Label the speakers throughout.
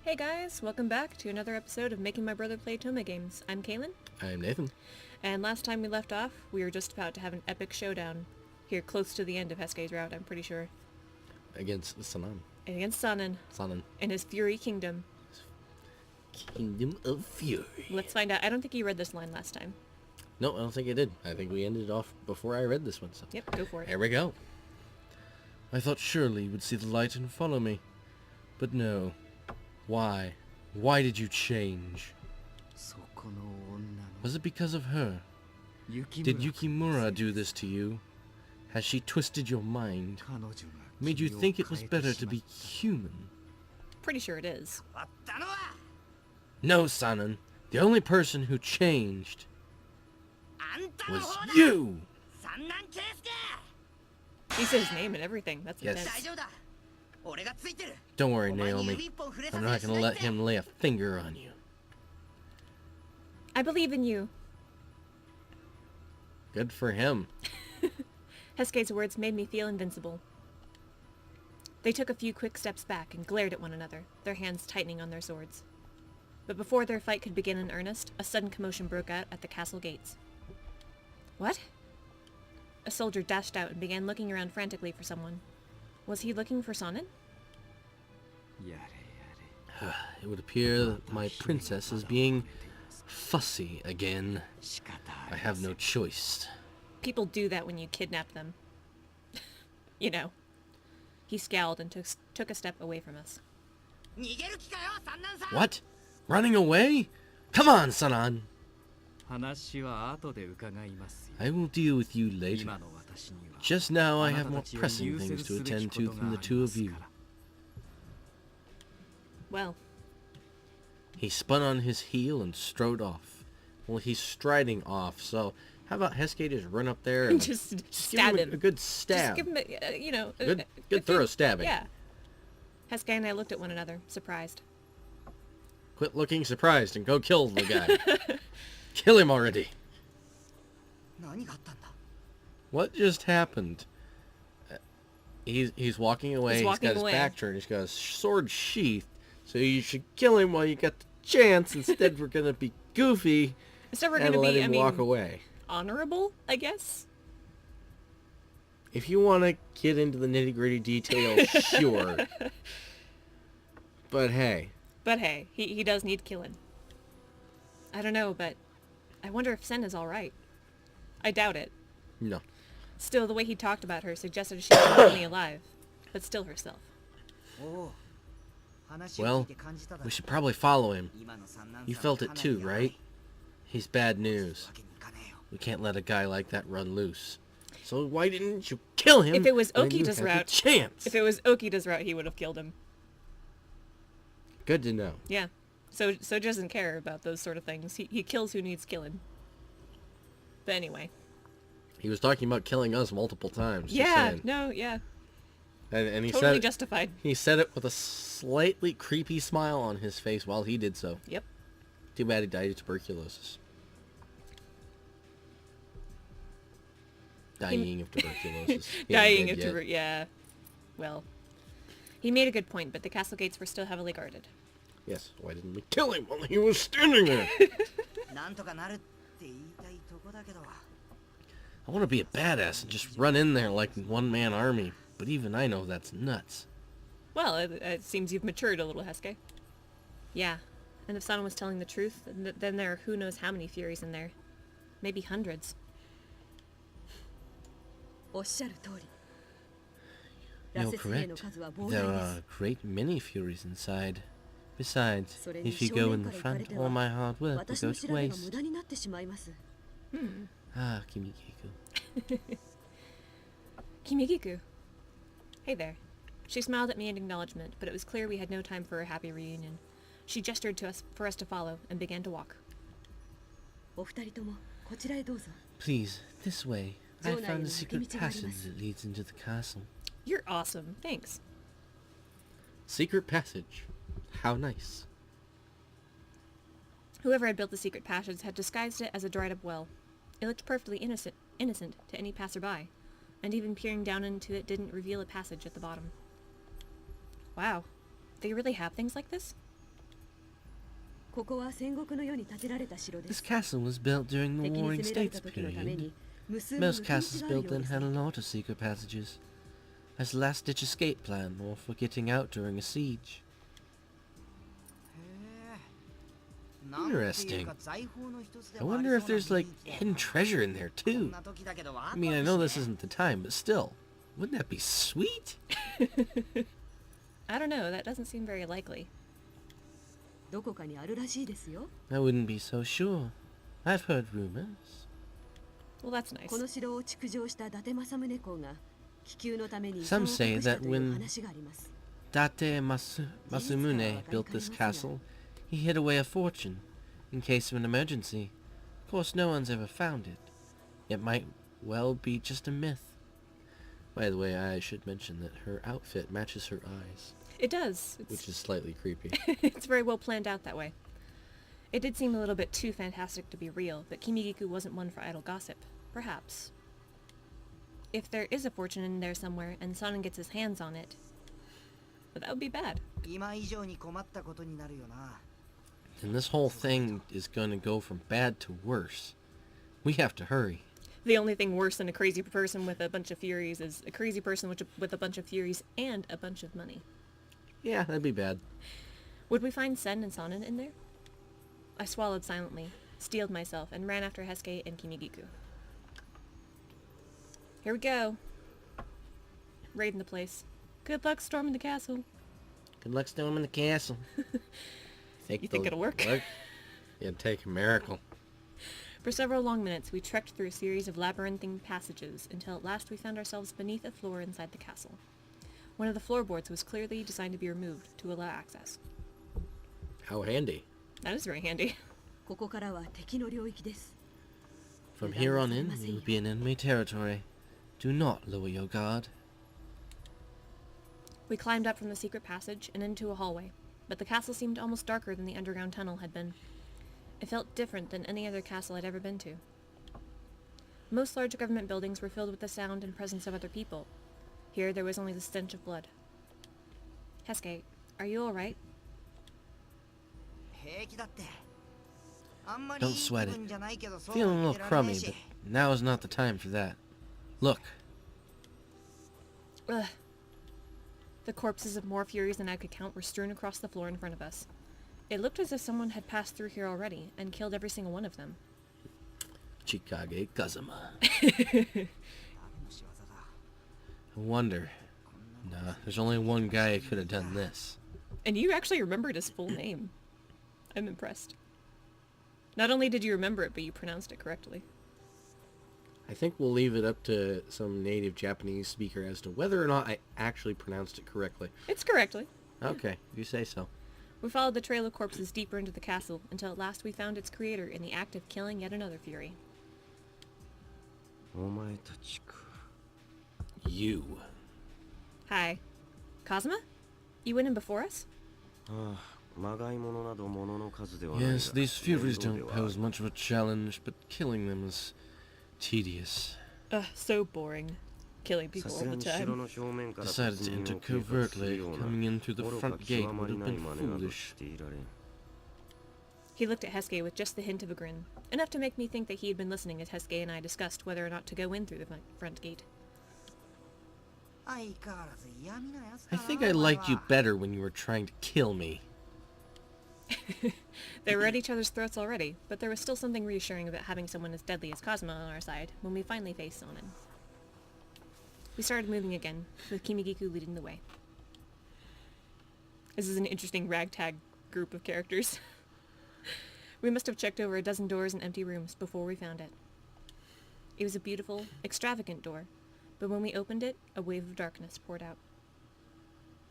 Speaker 1: Hey guys, welcome back to another episode of Making My Brother Play Tome Games. I'm Kaylin.
Speaker 2: I'm Nathan.
Speaker 1: And last time we left off, we were just about to have an epic showdown. Here, close to the end of Heisuke's route, I'm pretty sure.
Speaker 2: Against Sanan.
Speaker 1: Against Sanan.
Speaker 2: Sanan.
Speaker 1: In his Fury Kingdom.
Speaker 2: Kingdom of Fury.
Speaker 1: Let's find out. I don't think you read this line last time.
Speaker 2: No, I don't think I did. I think we ended off before I read this one. So.
Speaker 1: Yep, go for it.
Speaker 2: Here we go. I thought surely you would see the light and follow me. But no. Why? Why did you change? Was it because of her? Did Yukimura do this to you? Has she twisted your mind? Made you think it was better to be human?
Speaker 1: Pretty sure it is.
Speaker 2: No, Sanan. The only person who changed was you!
Speaker 1: He said his name and everything. That's
Speaker 2: Yes.
Speaker 1: intense.
Speaker 2: Don't worry, Naomi. I'm not going to let him lay a finger on you.
Speaker 1: I believe in you.
Speaker 2: Good for him.
Speaker 1: Heisuke's words made me feel invincible. They took a few quick steps back and glared at one another, their hands tightening on their swords. But before their fight could begin in earnest, a sudden commotion broke out at the castle gates. What? A soldier dashed out and began looking around frantically for someone. Was he looking for Sanan?
Speaker 2: It would appear that my princess is being fussy again. I have no choice.
Speaker 1: People do that when you kidnap them. You know. He scowled and took a step away from us.
Speaker 2: What? Running away? Come on, Sanan! I will deal with you later. Just now I have more pressing things to attend to than the two of you.
Speaker 1: Well.
Speaker 2: He spun on his heel and strode off. Well, he's striding off, so how about Heisuke just run up there and
Speaker 1: just stab
Speaker 2: give him a good stab.
Speaker 1: Just give him a, you know...
Speaker 2: Good thorough stabbing.
Speaker 1: Yeah. Heisuke and I looked at one another, surprised.
Speaker 2: Quit looking surprised and go kill the guy. Kill him already. What just happened? He's walking away. He's got his back turned. He's got his sword sheathed. So you should kill him while you got the chance. Instead, we're gonna be goofy and let him walk away.
Speaker 1: Honorable, I guess.
Speaker 2: If you want to get into the nitty-gritty details, sure. But hey.
Speaker 1: He does need killing. I don't know, but I wonder if Sen is all right. I doubt it.
Speaker 2: No.
Speaker 1: Still, the way he talked about her suggested she was not only alive, but still herself.
Speaker 2: Well, we should probably follow him. You felt it too, right? He's bad news. We can't let a guy like that run loose. So why didn't you kill him?
Speaker 1: If it was
Speaker 2: when you
Speaker 1: Okita's
Speaker 2: had the
Speaker 1: route,
Speaker 2: chance?
Speaker 1: If it was Okita's route, he would have killed him.
Speaker 2: Good to know.
Speaker 1: Yeah. So doesn't care about those sort of things. He kills who needs killing. But anyway.
Speaker 2: He was talking about killing us multiple times.
Speaker 1: Yeah. No. Yeah.
Speaker 2: And he
Speaker 1: totally
Speaker 2: said
Speaker 1: justified.
Speaker 2: He said it with a slightly creepy smile on his face while he did so.
Speaker 1: Yep.
Speaker 2: Too bad he died of tuberculosis. Dying of tuberculosis.
Speaker 1: Dying of tuberculosis. Yeah. Well, he made a good point, but the castle gates were still heavily guarded.
Speaker 2: Yes. Why didn't we kill him while he was standing there? I want to be a badass and just run in there like one-man army, but even I know that's nuts.
Speaker 1: Well, it seems you've matured a little, Heisuke. Yeah, and if Sanan was telling the truth, then there are who knows how many Furies in there. Maybe hundreds.
Speaker 2: You're correct. There are a great many Furies inside. Besides, if you go in the front, all my hard work will go to waste. Ah, Kimikiku.
Speaker 1: Kimikiku. Hey there. She smiled at me in acknowledgement, but it was clear we had no time for a happy reunion. She gestured to us for us to follow and began to walk.
Speaker 2: Please, this way. I found a secret passage that leads into the castle.
Speaker 1: You're awesome. Thanks.
Speaker 2: Secret passage. How nice.
Speaker 1: Whoever had built the secret passage had disguised it as a dried-up well. It looked perfectly innocent to any passerby, and even peering down into it didn't reveal a passage at the bottom. Wow. They really have things like this?
Speaker 2: This castle was built during the Warring States period. Most castles built then had a lot of secret passages, as a last-ditch escape plan or for getting out during a siege. Interesting. I wonder if there's, like, hidden treasure in there, too. I mean, I know this isn't the time, but still. Wouldn't that be sweet?
Speaker 1: I don't know, that doesn't seem very likely.
Speaker 2: I wouldn't be so sure. I've heard rumors.
Speaker 1: Well, that's nice.
Speaker 2: Some say that when Date Masumune built this castle, he hid away a fortune, in case of an emergency. Of course, no one's ever found it. It might well be just a myth. By the way, I should mention that her outfit matches her eyes.
Speaker 1: It does.
Speaker 2: Which is slightly creepy.
Speaker 1: It's very well planned out that way. It did seem a little bit too fantastic to be real, but Kimigiku wasn't one for idle gossip. Perhaps. If there is a fortune in there somewhere, and Sonnen gets his hands on it, but that would be bad.
Speaker 2: And this whole thing is going to go from bad to worse. We have to hurry.
Speaker 1: The only thing worse than a crazy person with a bunch of Furies is a crazy person with a bunch of Furies and a bunch of money.
Speaker 2: Yeah, that'd be bad.
Speaker 1: Would we find Sen and Sonnen in there? I swallowed silently, steeled myself, and ran after Heisuke and Kimigiku. Here we go. Raiding the place. Good luck storming the castle.
Speaker 2: Good luck storming the castle.
Speaker 1: You think it'll work?
Speaker 2: Yeah, it'd take a miracle.
Speaker 1: For several long minutes, we trekked through a series of labyrinthine passages until at last we found ourselves beneath a floor inside the castle. One of the floorboards was clearly designed to be removed to allow access.
Speaker 2: How handy.
Speaker 1: That is very handy.
Speaker 2: From here on in, we will be in enemy territory. Do not lower your guard.
Speaker 1: We climbed up from the secret passage and into a hallway, but the castle seemed almost darker than the underground tunnel had been. It felt different than any other castle I'd ever been to. Most large government buildings were filled with the sound and presence of other people. Here there was only the stench of blood. Heisuke, are you alright?
Speaker 2: Don't sweat it. Feeling a little crummy, but now is not the time for that. Look.
Speaker 1: Ugh. The corpses of more Furies than I could count were strewn across the floor in front of us. It looked as if someone had passed through here already and killed every single one of them.
Speaker 2: Chikage Kazuma. I wonder. Nah, there's only one guy who could have done this.
Speaker 1: And you actually remembered his full name. I'm impressed. Not only did you remember it, but you pronounced it correctly.
Speaker 2: I think we'll leave it up to some native Japanese speaker as to whether or not I actually pronounced it correctly.
Speaker 1: It's correctly.
Speaker 2: Okay, if you say so.
Speaker 1: We followed the trail of corpses deeper into the castle until at last we found its creator in the act of killing yet another Fury.
Speaker 2: You.
Speaker 1: Hi. Kazuma? You went in before us?
Speaker 2: Yes, these Furies don't pose much of a challenge, but killing them is tedious.
Speaker 1: Ugh, so boring. Killing people all the time.
Speaker 2: Decided to enter covertly. Coming in through the front gate would have been foolish.
Speaker 1: He looked at Heisuke with just the hint of a grin, enough to make me think that he had been listening as Heisuke and I discussed whether or not to go in through the front gate.
Speaker 2: I think I liked you better when you were trying to kill me.
Speaker 1: They were at each other's throats already, but there was still something reassuring about having someone as deadly as Kazuma on our side when we finally faced Sonnen. We started moving again, with Kimigiku leading the way. This is an interesting ragtag group of characters. We must have checked over a dozen doors and empty rooms before we found it. It was a beautiful, extravagant door, but when we opened it, a wave of darkness poured out.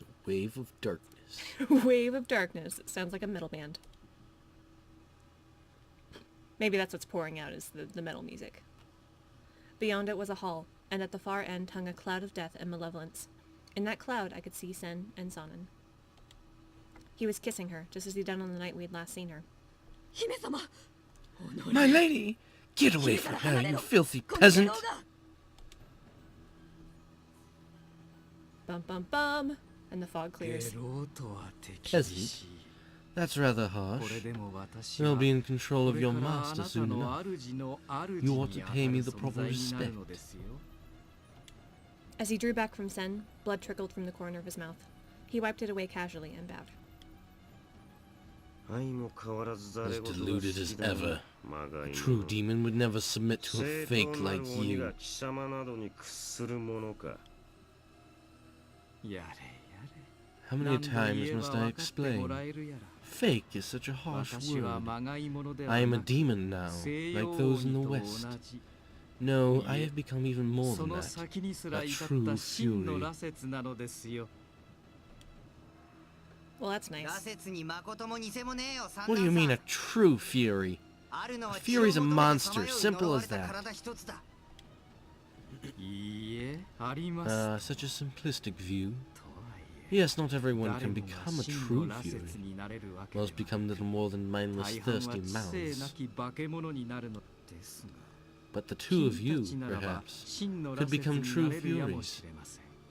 Speaker 2: A wave of darkness.
Speaker 1: Wave of darkness. It sounds like a metal band. Maybe that's what's pouring out, is the metal music. Beyond it was a hall, and at the far end hung a cloud of death and malevolence. In that cloud I could see Sen and Sonnen. He was kissing her, just as he'd done on the night we had last seen her.
Speaker 2: My lady! Get away from her, you filthy peasant! Bum
Speaker 1: bum bum! And the fog clears.
Speaker 2: Peasant? That's rather harsh. You'll be in control of your master soon enough. You ought to pay me the proper respect.
Speaker 1: As he drew back from Sen, blood trickled from the corner of his mouth. He wiped it away casually and bowed.
Speaker 2: As deluded as ever. A true demon would never submit to a fake like you. How many times must I explain? Fake is such a harsh word. I am a demon now, like those in the West. No, I have become even more than that. A true fury.
Speaker 1: Well, that's nice.
Speaker 2: What do you mean, a true fury? A fury's a monster, simple as that. Such a simplistic view. Yes, not everyone can become a true fury. Most become little more than mindless, thirsty mouths. But the two of you, perhaps, could become true furies.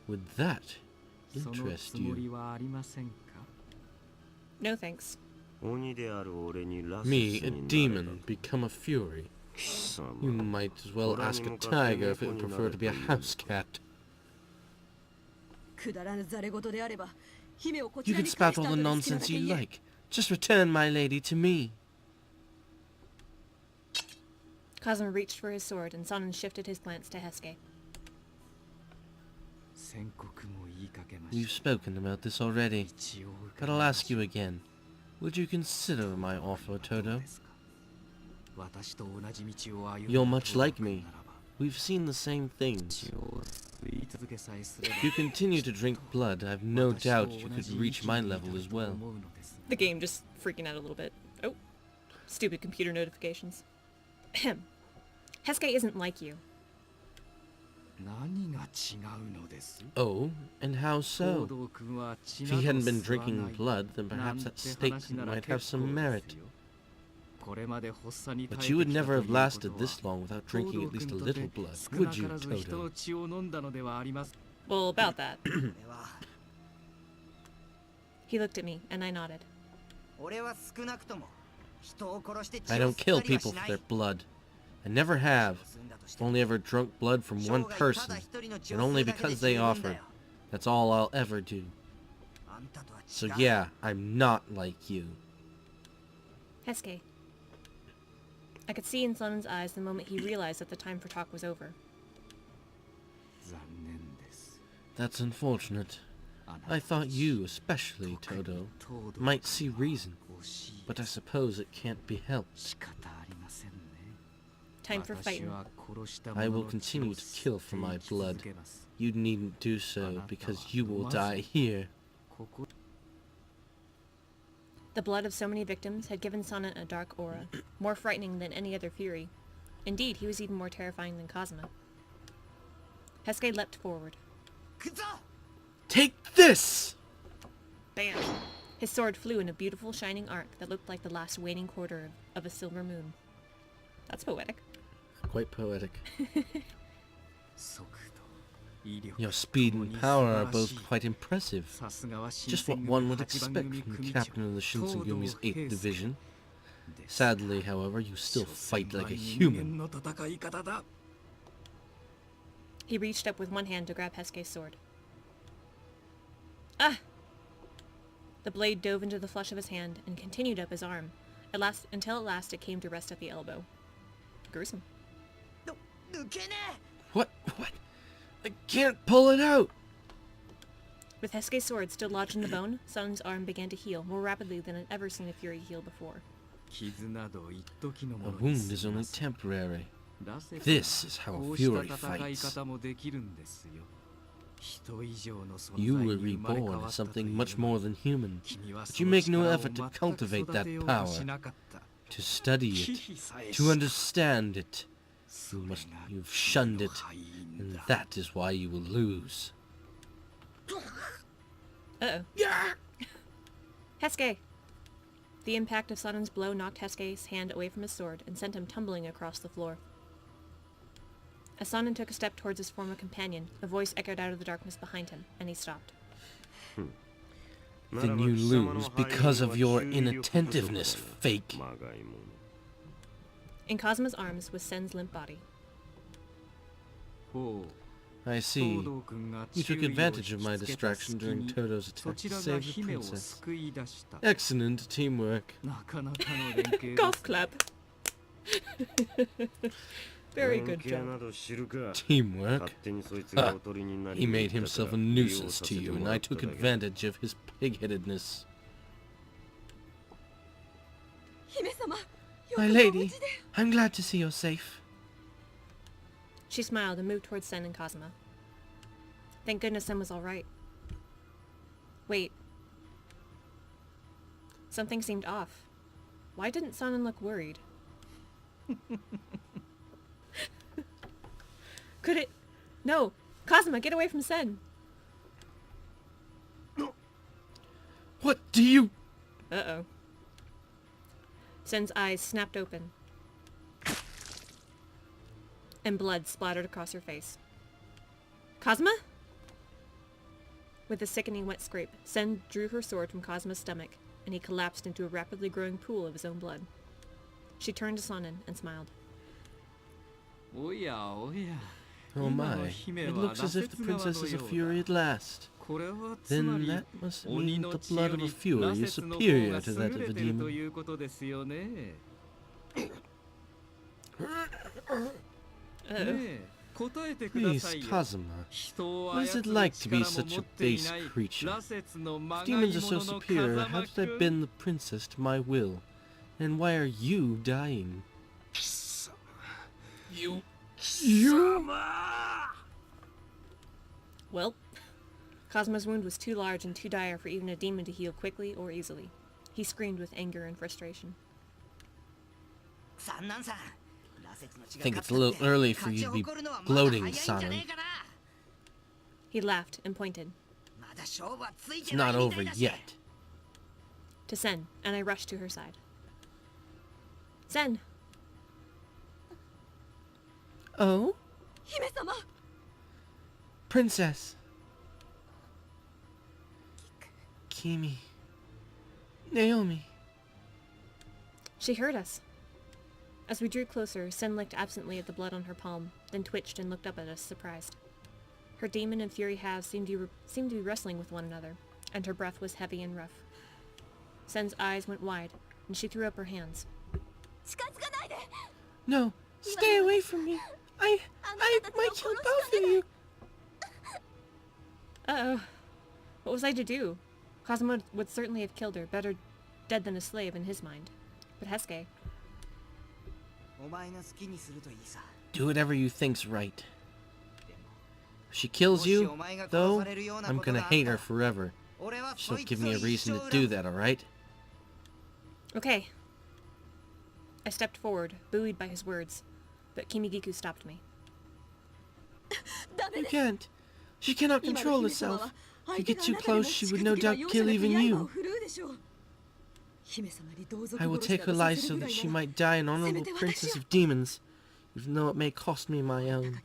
Speaker 2: Would that interest you?
Speaker 1: No thanks.
Speaker 2: Me, a demon, become a fury? You might as well ask a tiger if it would prefer to be a house cat. You can spout all the nonsense you like. Just return my lady to me.
Speaker 1: Kazuma reached for his sword, and Sonnen shifted his glance to Heisuke.
Speaker 2: We've spoken about this already, but I'll ask you again. Would you consider my offer, Todo? You're much like me. We've seen the same things. If you continue to drink blood, I've no doubt you could reach my level as well.
Speaker 1: The game just freaking out a little bit. Oh, stupid computer notifications. Ahem. Heisuke isn't like you.
Speaker 2: Oh, and how so? If he hadn't been drinking blood, then perhaps that statement might have some merit. But you would never have lasted this long without drinking at least a little blood, would you, Todo?
Speaker 1: Well, about that. He looked at me, and I nodded.
Speaker 2: I don't kill people for their blood. I never have. I've only ever drunk blood from one person, and only because they offered. That's all I'll ever do. So yeah, I'm not like you.
Speaker 1: Heisuke. I could see in Sonnen's eyes the moment he realized that the time for talk was over.
Speaker 2: That's unfortunate. I thought you, especially, Todo, might see reason, but I suppose it can't be helped.
Speaker 1: Time for fighting.
Speaker 2: I will continue to kill for my blood. You needn't do so, because you will die here.
Speaker 1: The blood of so many victims had given Sonnen a dark aura, more frightening than any other fury. Indeed, he was even more terrifying than Kazuma. Heisuke leapt forward.
Speaker 2: Take this!
Speaker 1: Bam! His sword flew in a beautiful shining arc that looked like the last waning quarter of a silver moon. That's poetic.
Speaker 2: Quite poetic. Your speed and power are both quite impressive. Just what one would expect from the captain of the Shinsugumi's 8th Division. Sadly, however, you still fight like a human.
Speaker 1: He reached up with one hand to grab Heisuke's sword. Ah! The blade dove into the flesh of his hand and continued up his arm, until at last it came to rest at the elbow. Gruesome.
Speaker 2: What? I can't pull it out!
Speaker 1: With Heisuke's sword still lodged in the bone, Sonnen's arm began to heal more rapidly than I'd ever seen a fury heal before.
Speaker 2: A wound is only temporary. This is how a fury fights. You were reborn as something much more than human, but you make no effort to cultivate that power, to study it, to understand it. You've shunned it, and that is why you will lose.
Speaker 1: Uh-oh. Heisuke! The impact of Sonnen's blow knocked Heisuke's hand away from his sword and sent him tumbling across the floor. As Sonnen took a step towards his former companion, a voice echoed out of the darkness behind him, and he stopped.
Speaker 2: Then you lose because of your inattentiveness, fake.
Speaker 1: In Kazuma's arms was Sen's limp body.
Speaker 2: I see. You took advantage of my distraction during Toto's attack to save the princess. Excellent teamwork.
Speaker 1: Golf clap. Very good job.
Speaker 2: Teamwork? He made himself a nuisance to you, and I took advantage of his pig-headedness. My lady, I'm glad to see you're safe.
Speaker 1: She smiled and moved towards Sen and Kazuma. Thank goodness Sen was all right. Wait. Something seemed off. Why didn't Sanan look worried? Could it... No! Kazuma, get away from Sen!
Speaker 2: What do you...
Speaker 1: Uh-oh. Sen's eyes snapped open, and blood splattered across her face. Kazuma? With a sickening wet scrape, Sen drew her sword from Kazuma's stomach, and he collapsed into a rapidly growing pool of his own blood. She turned to Sanan and smiled.
Speaker 2: Oh my, it looks as if the princess is a fury at last. Then that must mean the blood of a fury is superior to that of a demon. Please, Kazuma, what is it like to be such a base creature? If demons are so superior, how did I bend the princess to my will? And why are you dying? You...
Speaker 1: Well, Kazuma's wound was too large and too dire for even a demon to heal quickly or easily. He screamed with anger and frustration.
Speaker 2: I think it's a little early for you to be gloating, Sanan.
Speaker 1: He laughed and pointed.
Speaker 2: It's not over yet.
Speaker 1: To Sen, and I rushed to her side. Sen!
Speaker 2: Oh? Princess! Kimi. Naomi.
Speaker 1: She heard us. As we drew closer, Sen looked absently at the blood on her palm, then twitched and looked up at us, surprised. Her demon and fury halves seemed to be wrestling with one another, and her breath was heavy and rough. Sen's eyes went wide, and she threw up her hands.
Speaker 2: No, stay away from me. I might kill both of you.
Speaker 1: Uh-oh. What was I to do? Kazuma would certainly have killed her, better dead than a slave in his mind. But Heisuke...
Speaker 2: Do whatever you think's right. If she kills you, though, I'm gonna hate her forever. Just don't give me a reason to do that, alright?
Speaker 1: Okay. I stepped forward, buoyed by his words, but Kimigiku stopped me.
Speaker 2: You can't. She cannot control herself. If you get too close, she would no doubt kill even you. I will take her life so that she might die an honorable princess of demons, even though it may cost me my own.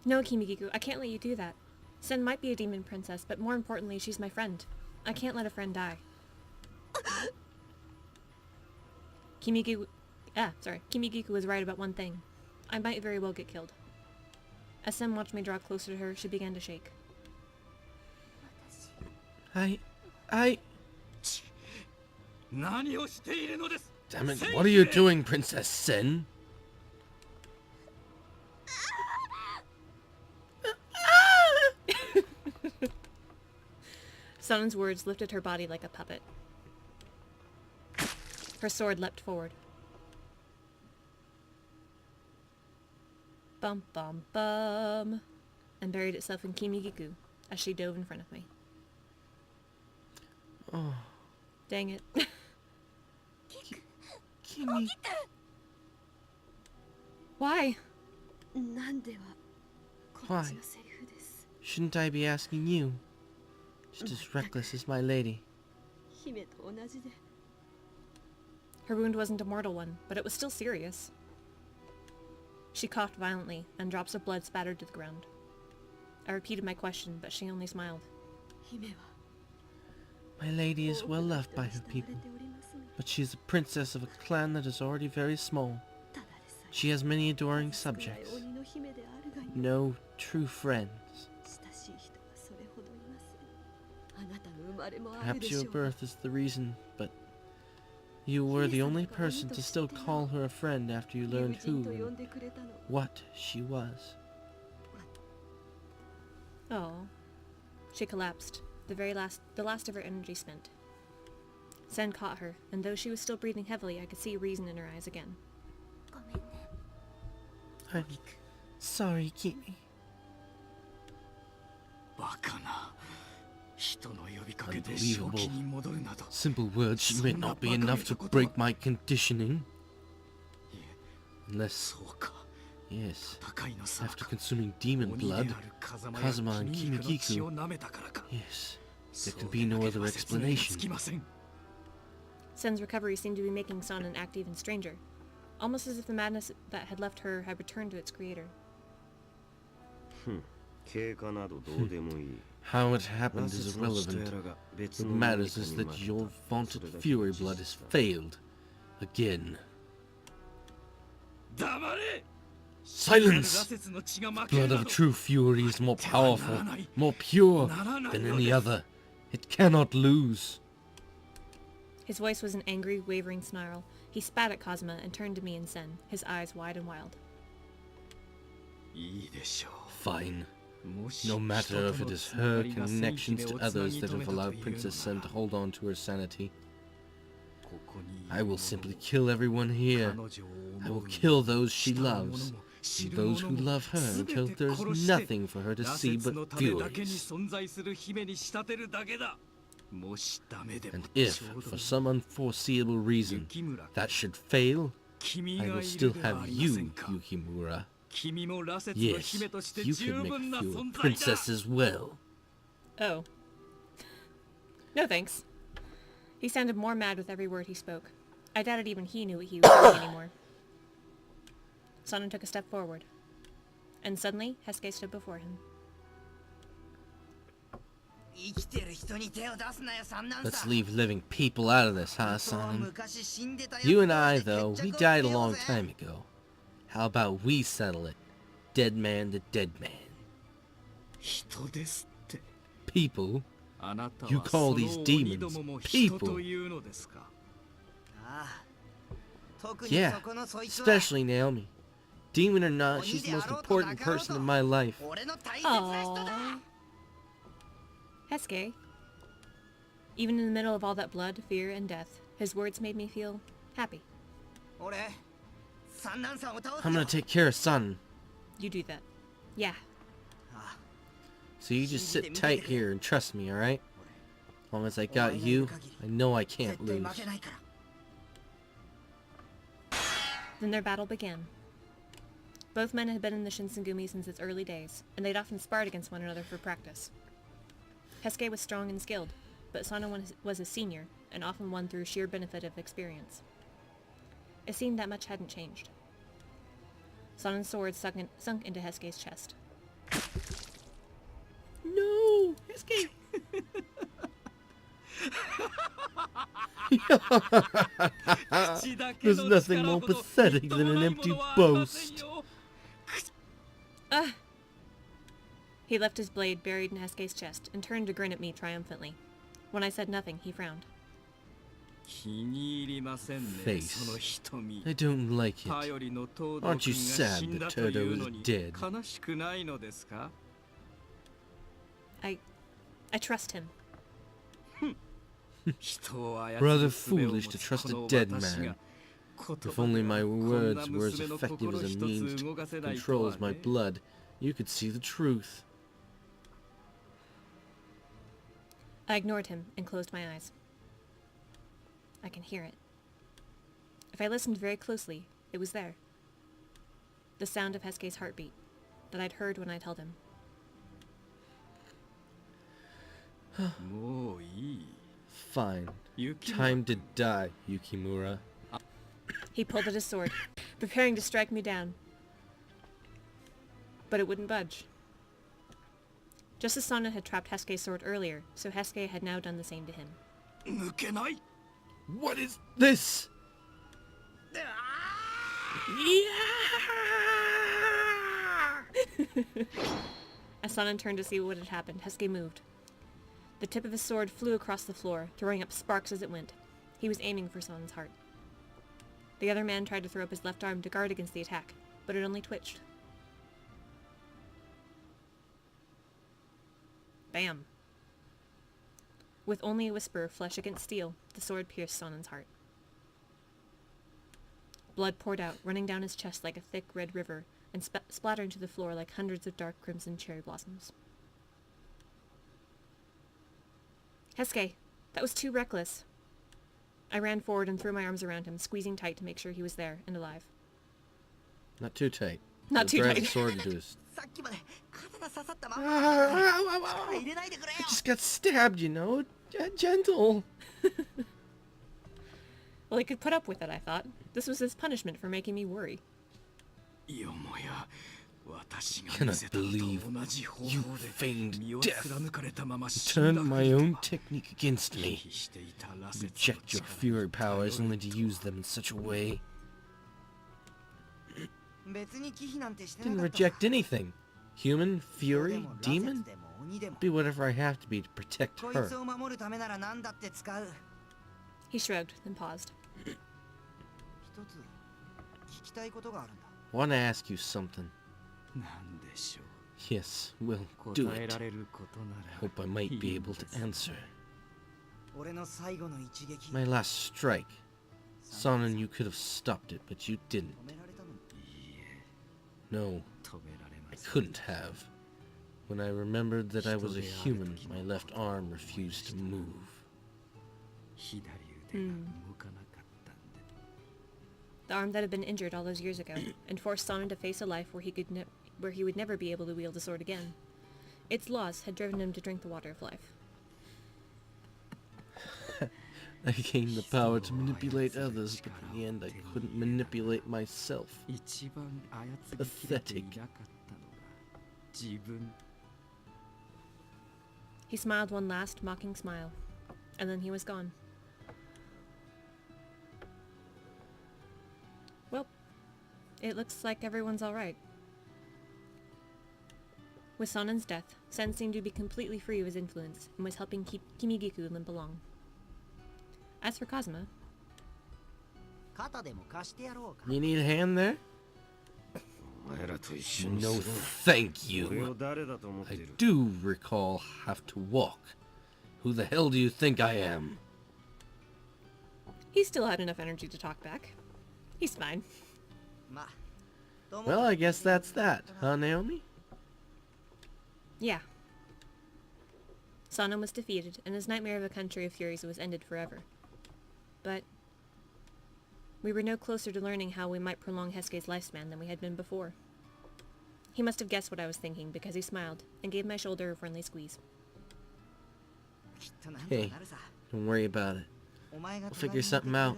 Speaker 1: No, Kimigiku, I can't let you do that. Sen might be a demon princess, but more importantly, she's my friend. I can't let a friend die. Kimigiku was right about one thing. I might very well get killed. As Sen watched me draw closer to her, she began to shake.
Speaker 2: Damn it, what are you doing, Princess Sen?
Speaker 1: Sanan's words lifted her body like a puppet. Her sword leapt forward. Bum bum bum, and buried itself in Kimigiku as she dove in front of me.
Speaker 2: Oh.
Speaker 1: Dang it.
Speaker 2: Kimi.
Speaker 1: Why?
Speaker 2: Why? Shouldn't I be asking you? Just as reckless as my lady.
Speaker 1: Her wound wasn't a mortal one, but it was still serious. She coughed violently, and drops of blood spattered to the ground. I repeated my question, but she only smiled.
Speaker 2: My lady is well loved by her people, but she is a princess of a clan that is already very small. She has many adoring subjects. No true friends. Perhaps your birth is the reason, but you were the only person to still call her a friend after you learned who and what she was.
Speaker 1: Oh. She collapsed, the last of her energy spent. Sen caught her, and though she was still breathing heavily, I could see reason in her eyes again.
Speaker 2: I'm sorry, Kimi. Unbelievable. Simple words may not be enough to break my conditioning. Unless... Yes, after consuming demon blood, Kazuma and Kimigiku... Yes, there can be no other explanation.
Speaker 1: Sen's recovery seemed to be making Sonnen act even stranger, almost as if the madness that had left her had returned to its creator.
Speaker 2: How it happened is irrelevant. What matters is that your vaunted fury blood has failed. Again. Silence! The blood of true fury is more powerful, more pure than any other. It cannot lose.
Speaker 1: His voice was an angry, wavering snarl. He spat at Kazuma and turned to me and Sen, his eyes wide and wild.
Speaker 2: Fine. No matter if it is her connections to others that have allowed Princess Sen to hold on to her sanity. I will simply kill everyone here. I will kill those she loves, and those who love her until there's nothing for her to see but furies. And if, for some unforeseeable reason, that should fail, I will still have you, Yukimura. Yes, you can make a few princess as well.
Speaker 1: Oh. No thanks. He sounded more mad with every word he spoke. I doubted even he knew what he was doing anymore. Sonnen took a step forward. And suddenly, Heisuke stood before him.
Speaker 2: Let's leave living people out of this, huh, Sonnen? You and I, though, we died a long time ago. How about we settle it? Dead man to dead man. People? You call these demons people? Yeah, especially Naomi. Demon or not, she's the most important person in my life.
Speaker 1: Aww. Heisuke. Even in the middle of all that blood, fear, and death, his words made me feel happy.
Speaker 2: I'm gonna take care of Son.
Speaker 1: You do that. Yeah.
Speaker 2: So you just sit tight here and trust me, alright? As long as I got you, I know I can't lose.
Speaker 1: Then their battle began. Both men had been in the Shinsengumi since its early days, and they'd often sparred against one another for practice. Heisuke was strong and skilled, but Sonnen was a senior, and often won through sheer benefit of experience. It seemed that much hadn't changed. Sonnen's sword sunk into Heisuke's chest.
Speaker 2: No! Heisuke! There's nothing more pathetic than an empty boast.
Speaker 1: He left his blade buried in Heisuke's chest and turned to grin at me triumphantly. When I said nothing, he frowned.
Speaker 2: Face. I don't like it. Aren't you sad that Toto is dead?
Speaker 1: I trust him.
Speaker 2: Rather foolish to trust a dead man. If only my words were as effective as a means to control my blood, you could see the truth.
Speaker 1: I ignored him and closed my eyes. I can hear it. If I listened very closely, it was there. The sound of Heisuke's heartbeat that I'd heard when I told him.
Speaker 2: Fine. Time to die, Yukimura.
Speaker 1: He pulled at his sword, preparing to strike me down. But it wouldn't budge. just as Sana had trapped Heisuke's sword earlier, so Heisuke had now done the same to him.
Speaker 2: What is this?
Speaker 1: As Sana turned to see what had happened, Heisuke moved. The tip of his sword flew across the floor, throwing up sparks as it went. He was aiming for Sana's heart. The other man tried to throw up his left arm to guard against the attack, but it only twitched. Bam. With only a whisper of flesh against steel, the sword pierced Sana's heart. Blood poured out, running down his chest like a thick red river, and splattering to the floor like hundreds of dark crimson cherry blossoms. Heisuke, that was too reckless. I ran forward and threw my arms around him, squeezing tight to make sure he was there and alive.
Speaker 2: Not too tight.
Speaker 1: Not too
Speaker 2: Drive
Speaker 1: tight.
Speaker 2: the sword into his... I just got stabbed, you know. Gentle.
Speaker 1: Well, he could put up with it, I thought. This was his punishment for making me worry.
Speaker 2: Cannot believe you feigned death. Turned my own technique against me. Reject your fury powers only to use them in such a way. Didn't reject anything. Human, fury, demon? Be whatever I have to be to protect her.
Speaker 1: He shrugged, then paused.
Speaker 2: Want to ask you something. Yes, we'll do it. Hope I might be able to answer. My last strike. Sana, you could have stopped it, but you didn't. No, I couldn't have. When I remembered that I was a human, my left arm refused to move.
Speaker 1: The arm that had been injured all those years ago, and forced Sana to face a life where he would never be able to wield a sword again. Its loss had driven him to drink the water of life.
Speaker 2: I gained the power to manipulate others, but in the end I couldn't manipulate myself. Pathetic.
Speaker 1: He smiled one last, mocking smile, and then he was gone. Well, it looks like everyone's alright. With Sanan's death, Sen seemed to be completely free of his influence, and was helping keep Kimigiku limp along. As for Kazuma...
Speaker 2: You need a hand there? No, thank you. I do recall have to walk. Who the hell do you think I am?
Speaker 1: He still had enough energy to talk back. He's fine.
Speaker 2: Well, I guess that's that, huh, Naomi?
Speaker 1: Yeah. Sana was defeated, and his nightmare of a country of furies was ended forever. But we were no closer to learning how we might prolong Heisuke's lifespan than we had been before. He must have guessed what I was thinking, because he smiled, and gave my shoulder a friendly squeeze.
Speaker 2: Hey, don't worry about it. We'll figure something out.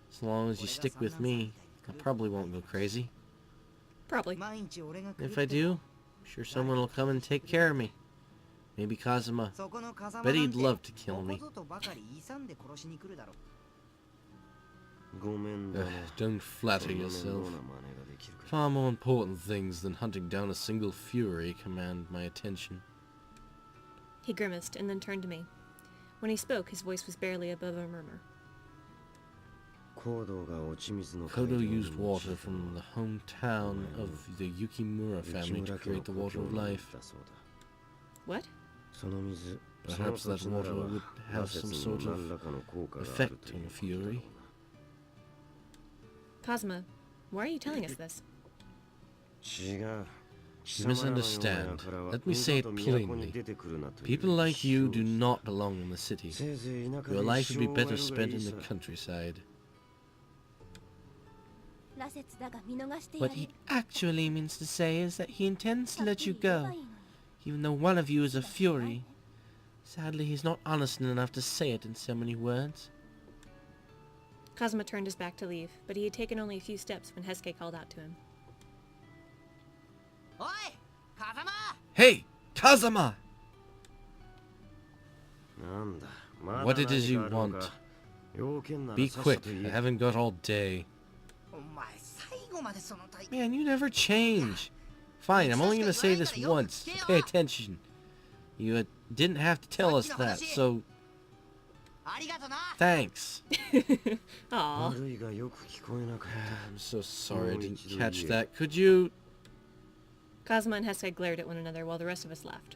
Speaker 2: As long as you stick with me, I probably won't go crazy.
Speaker 1: Probably.
Speaker 2: If I do, I'm sure someone will come and take care of me. Maybe Kazuma. Bet he'd love to kill me. Don't flatter yourself. Far more important things than hunting down a single fury command my attention.
Speaker 1: He grimaced and then turned to me. When he spoke, his voice was barely above a murmur.
Speaker 2: Kodo used water from the hometown of the Yukimura family to create the water of life.
Speaker 1: What?
Speaker 2: Perhaps that water would have some sort of effect on a fury.
Speaker 1: Kazuma, why are you telling us this?
Speaker 2: You misunderstand. Let me say it plainly. People like you do not belong in the city. Your life would be better spent in the countryside. What he actually means to say is that he intends to let you go, even though one of you is a fury. Sadly, he's not honest enough to say it in so many words.
Speaker 1: Kazuma turned his back to leave, but he had taken only a few steps when Heisuke called out to him.
Speaker 2: Hey, Kazuma! What it is you want. Be quick, I haven't got all day. Man, you never change. Fine, I'm only gonna say this once, so pay attention. You didn't have to tell us that, so... Thanks.
Speaker 1: Aww.
Speaker 2: I'm so sorry I didn't catch that. Could you...
Speaker 1: Kazuma and Heisuke glared at one another while the rest of us laughed.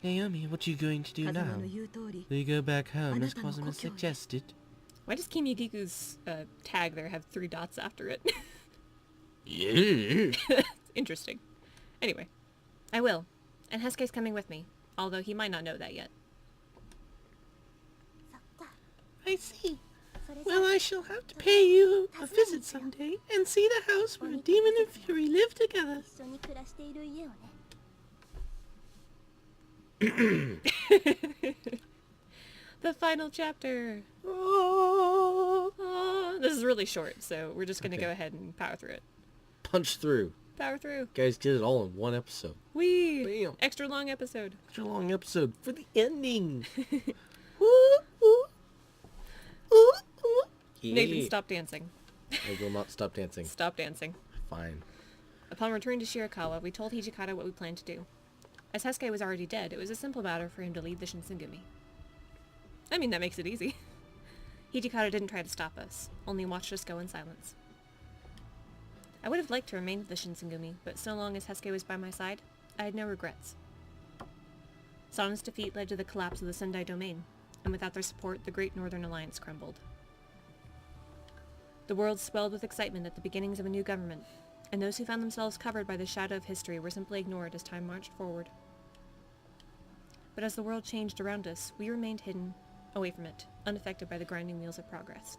Speaker 2: Naomi, what are you going to do now? Will you go back home as Kazuma suggested?
Speaker 1: Why does Kimikiku's tag there have 3 dots after it?
Speaker 2: Yeah.
Speaker 1: Interesting. Anyway, I will. And Heisuke's coming with me, although he might not know that yet.
Speaker 2: I see. Well, I shall have to pay you a visit someday and see the house where Demon and Fury live together.
Speaker 1: The final chapter. Oh, this is really short, so we're just going to go ahead and power through it.
Speaker 2: Punch through.
Speaker 1: Power through.
Speaker 2: Guys, get it all in one episode.
Speaker 1: Whee!
Speaker 2: Bam.
Speaker 1: Extra long episode.
Speaker 2: Extra long episode for the ending. Yeah.
Speaker 1: Nathan, stop dancing.
Speaker 2: I will not stop dancing.
Speaker 1: Stop dancing.
Speaker 2: Fine.
Speaker 1: Upon returning to Shirakawa, we told Hijikata what we planned to do. As Heisuke was already dead, it was a simple matter for him to lead the Shinsengumi. I mean, that makes it easy. Hijikata didn't try to stop us, only watched us go in silence. I would have liked to remain with the Shinsengumi, but so long as Heisuke was by my side, I had no regrets. Sana's defeat led to the collapse of the Sendai domain, and without their support, the Great Northern Alliance crumbled. The world swelled with excitement at the beginnings of a new government, and those who found themselves covered by the shadow of history were simply ignored as time marched forward. But as the world changed around us, we remained hidden, away from it, unaffected by the grinding wheels of progress.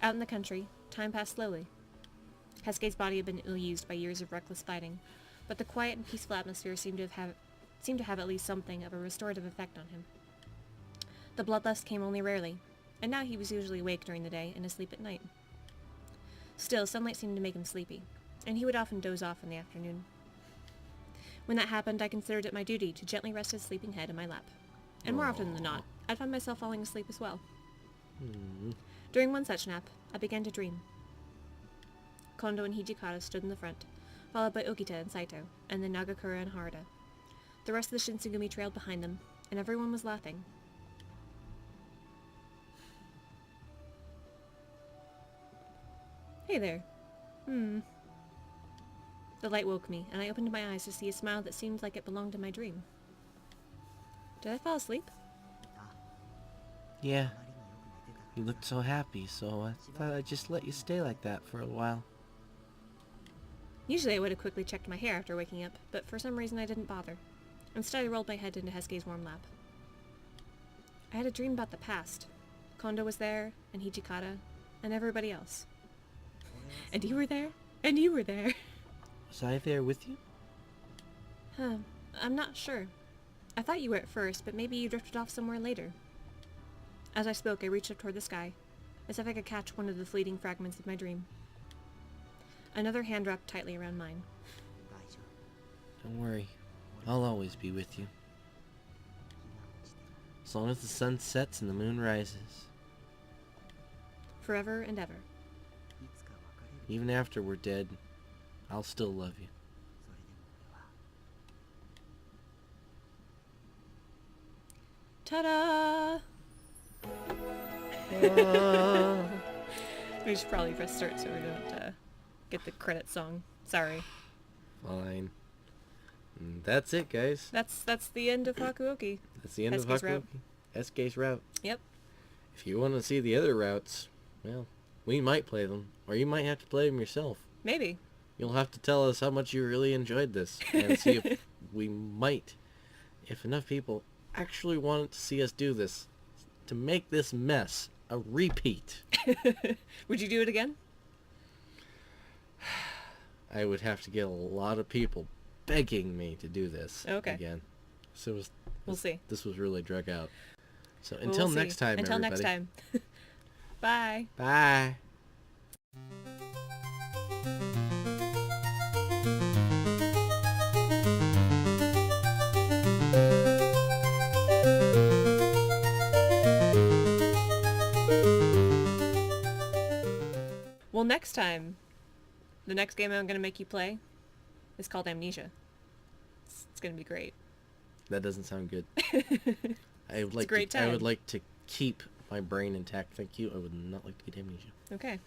Speaker 1: Out in the country, time passed slowly. Heisuke's body had been ill-used by years of reckless fighting, but the quiet and peaceful atmosphere seemed to have at least something of a restorative effect on him. The bloodlust came only rarely, and now he was usually awake during the day and asleep at night. Still, sunlight seemed to make him sleepy, and he would often doze off in the afternoon. When that happened, I considered it my duty to gently rest his sleeping head in my lap. And more often than not, I'd find myself falling asleep as well. During one such nap, I began to dream. Kondo and Hijikata stood in the front, followed by Okita and Saito, and then Nagakura and Harada. The rest of the Shinsengumi trailed behind them, and everyone was laughing. Hey there. The light woke me, and I opened my eyes to see a smile that seemed like it belonged to my dream. Did I fall asleep?
Speaker 2: Yeah. You looked so happy, so I thought I'd just let you stay like that for a while.
Speaker 1: Usually I would have quickly checked my hair after waking up, but for some reason I didn't bother. Instead I rolled my head into Heisuke's warm lap. I had a dream about the past. Kondo was there, and Hijikata, and everybody else. And you were there, and you were there.
Speaker 2: Was I there with you?
Speaker 1: I'm not sure. I thought you were at first, but maybe you drifted off somewhere later. As I spoke, I reached up toward the sky, as if I could catch one of the fleeting fragments of my dream. Another hand wrapped tightly around mine.
Speaker 2: Don't worry. I'll always be with you. As long as the sun sets and the moon rises.
Speaker 1: Forever and ever.
Speaker 2: Even after we're dead, I'll still love you.
Speaker 1: Ta-da! We should probably press start so we don't get the credit song. Sorry.
Speaker 2: Fine. And that's it, guys.
Speaker 1: That's the end of Hakuouki.
Speaker 2: That's the end
Speaker 1: Heisuke's
Speaker 2: of Hakuouki.
Speaker 1: route.
Speaker 2: Heisuke's route.
Speaker 1: Yep.
Speaker 2: If you want to see the other routes, well, we might play them. Or you might have to play them yourself.
Speaker 1: Maybe.
Speaker 2: You'll have to tell us how much you really enjoyed this. And see if we might, if enough people actually wanted to see us do this, to make this mess a repeat.
Speaker 1: Would you do it again?
Speaker 2: I would have to get a lot of people begging me to do this again. So
Speaker 1: we'll see.
Speaker 2: This was really drug out. So until next time,
Speaker 1: Until
Speaker 2: everybody.
Speaker 1: next time. Bye.
Speaker 2: Bye.
Speaker 1: Well, next time, the next game I'm going to make you play is called Amnesia. It's going to be great.
Speaker 2: That doesn't sound good. I would
Speaker 1: It's a great time.
Speaker 2: I would like to keep my brain intact. Thank you. I would not like to get amnesia.
Speaker 1: Okay.